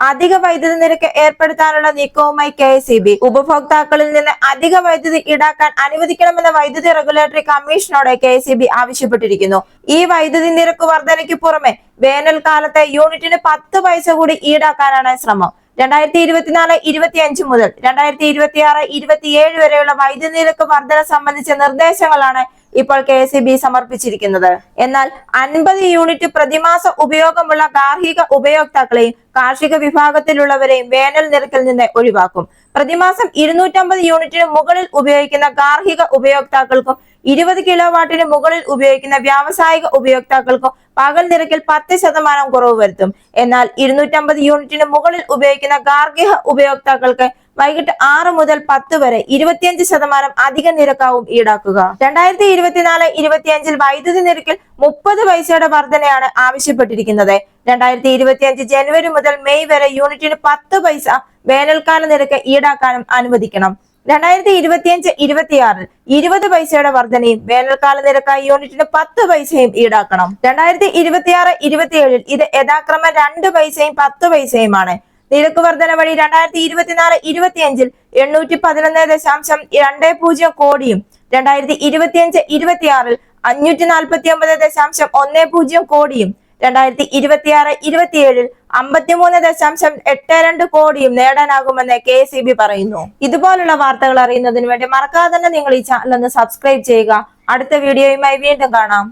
അധിക വൈദ്യുതി നിരക്ക് ഏർപ്പെടുത്താനുള്ള നീക്കവുമായി KSEB ഉപഭോക്താക്കളിൽ നിന്ന് അധിക വൈദ്യുതി ഈടാക്കാൻ അനുവദിക്കണമെന്ന വൈദ്യുതി റെഗുലേറ്ററി കമ്മീഷനോട് KSEB ആവശ്യപ്പെട്ടിരിക്കുന്നു. ഈ വൈദ്യുതി നിരക്ക് വർധനയ്ക്ക് പുറമെ വേനൽക്കാലത്തെ യൂണിറ്റിന് 10 പൈസ കൂടി ഈടാക്കാനാണ് ശ്രമം. 2024-25 മുതൽ 2026-27 വരെയുള്ള വൈദ്യുതി നിരക്ക് വർധന സംബന്ധിച്ച നിർദ്ദേശങ്ങളാണ് ഇപ്പോൾ KSEB സമർപ്പിച്ചിരിക്കുന്നത്. എന്നാൽ 50 യൂണിറ്റ് പ്രതിമാസ ഉപയോഗമുള്ള ഗാർഹിക ഉപയോക്താക്കളെയും കാർഷിക വിഭാഗത്തിലുള്ളവരെയും വേനൽ നിരക്കിൽ നിന്ന് ഒഴിവാക്കും. പ്രതിമാസം 250 യൂണിറ്റിന് മുകളിൽ ഉപയോഗിക്കുന്ന ഗാർഹിക ഉപയോക്താക്കൾക്കും 20 കിലോവാട്ടിന് മുകളിൽ ഉപയോഗിക്കുന്ന വ്യാവസായിക ഉപയോക്താക്കൾക്കും പകൽ നിരക്കിൽ 10% കുറവ് വരുത്തും. എന്നാൽ 250 യൂണിറ്റിന് മുകളിൽ ഉപയോഗിക്കുന്ന ഗാർഹിക ഉപയോക്താക്കൾക്ക് വൈകിട്ട് 6 മുതൽ 10 വരെ 25% അധിക നിരക്കാവും ഈടാക്കുക. 2024-25 വൈദ്യുതി നിരക്കിൽ 30 പൈസയുടെ വർധനയാണ് ആവശ്യപ്പെട്ടിരിക്കുന്നത്. 2025 ജനുവരി മുതൽ മെയ് വരെ യൂണിറ്റിന് 10 പൈസ വേനൽക്കാല നിരക്ക് ഈടാക്കാനും അനുവദിക്കണം. 2025-26 20 പൈസയുടെ വർധനയും വേനൽക്കാല നിരക്കായി യൂണിറ്റിന് 10 പൈസയും ഈടാക്കണം. 2026-27 ഇത് യഥാക്രമം 2 പൈസയും 10 പൈസയുമാണ്. നിരക്ക് വർധന വഴി 2024-25 811.20 കോടിയും 2025-26 549.10 കോടിയും 2026-27 53.82 കോടിയും നേടാനാകുമെന്ന് KSEB പറയുന്നു. ഇതുപോലുള്ള വാർത്തകൾ അറിയുന്നതിന് വേണ്ടി മറക്കാതെ തന്നെ നിങ്ങൾ ഈ ചാനൽ ഒന്ന് സബ്സ്ക്രൈബ് ചെയ്യുക. അടുത്ത വീഡിയോയുമായി വീണ്ടും കാണാം.